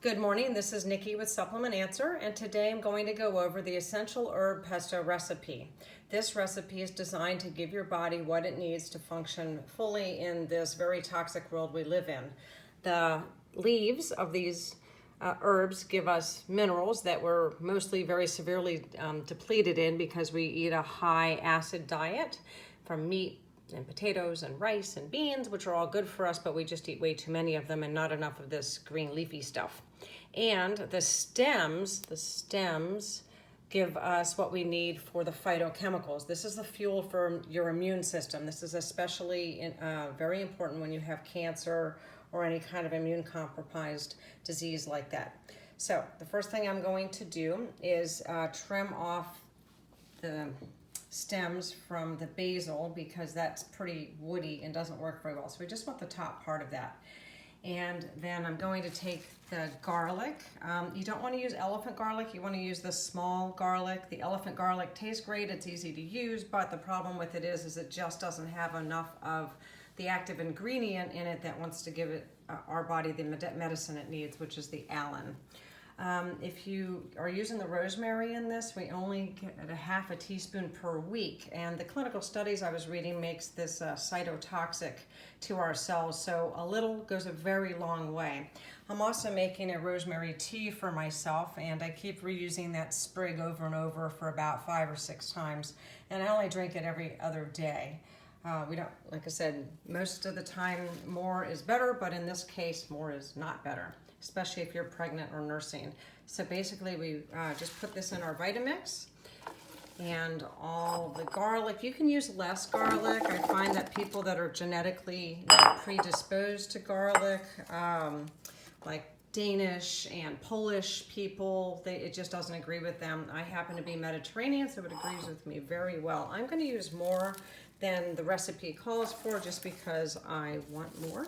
Good morning, this is Nikki with Supplement Answer, and today I'm going to go over the essential herb pesto recipe. This recipe is designed to give your body what it needs to function fully in this very toxic world we live in. The leaves of these herbs give us minerals that we're mostly very severely depleted in because we eat a high acid diet from meat and potatoes and rice and beans, which are all good for us, but we just eat way too many of them and not enough of this green leafy stuff. And the stems give us what we need for the phytochemicals. This is the fuel for your immune system. This is especially very important when you have cancer or any kind of immune compromised disease like that. So the first thing I'm going to do is trim off the stems from the basil because that's pretty woody and doesn't work very well. So we just want the top part of that. And then I'm going to take the garlic. You don't want to use elephant garlic. You want to use the small garlic. The elephant garlic tastes great. It's easy to use, but the problem with it is it just doesn't have enough of the active ingredient in it that wants to give it our body the medicine it needs, which is the alum. If you are using the rosemary in this, we only get a half a teaspoon per week. And the clinical studies I was reading makes this cytotoxic to our cells, so a little goes a very long way. I'm also making a rosemary tea for myself, and I keep reusing that sprig over and over for about 5 or 6 times, and I only drink it every other day. We don't, like I said, most of the time more is better, but in this case more is not better, especially if you're pregnant or nursing. So basically we just put this in our Vitamix and all the garlic. You can use less garlic. I find that people that are genetically predisposed to garlic, like Danish and Polish people, it just doesn't agree with them. I happen to be Mediterranean, so it agrees with me very well. I'm going to use more than the recipe calls for just because I want more.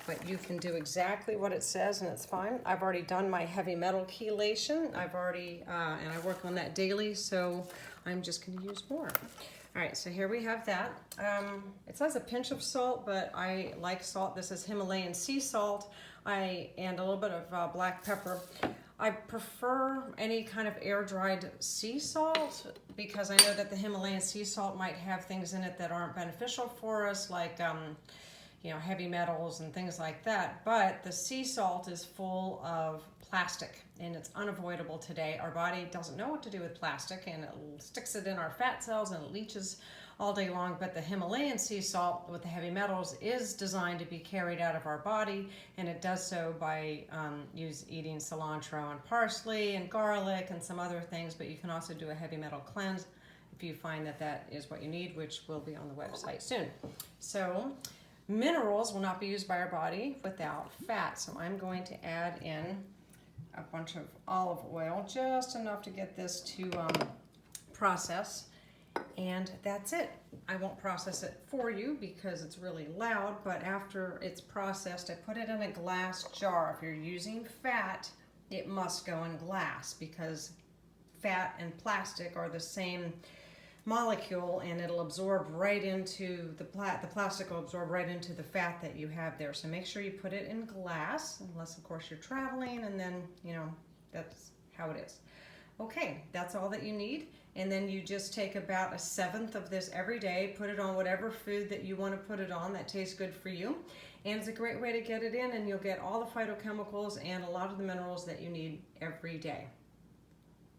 But you can do exactly what it says and it's fine. I've already done my heavy metal chelation. I've already, and I work on that daily, so I'm just gonna use more. All right, so here we have that. It says a pinch of salt, but I like salt. This is Himalayan sea salt, and a little bit of black pepper. I prefer any kind of air-dried sea salt because I know that the Himalayan sea salt might have things in it that aren't beneficial for us, like heavy metals and things like that. But the sea salt is full of plastic, and it's unavoidable today. Our body doesn't know what to do with plastic, and it sticks it in our fat cells and it leaches all day long. But the Himalayan sea salt with the heavy metals is designed to be carried out of our body, and it does so by eating cilantro and parsley and garlic and some other things. But you can also do a heavy metal cleanse if you find that that is what you need, which will be on the website soon. So minerals will not be used by our body without fat. So I'm going to add in a bunch of olive oil, just enough to get this to process. And that's it. I won't process it for you because it's really loud, but after it's processed, I put it in a glass jar. If you're using fat, it must go in glass because fat and plastic are the same molecule, and it'll absorb right into the plastic will absorb right into the fat that you have there. So make sure you put it in glass, unless of course you're traveling, and then that's how it is. Okay, that's all that you need. And then you just take about 1/7 of this every day, put it on whatever food that you want to put it on that tastes good for you. And it's a great way to get it in, and you'll get all the phytochemicals and a lot of the minerals that you need every day.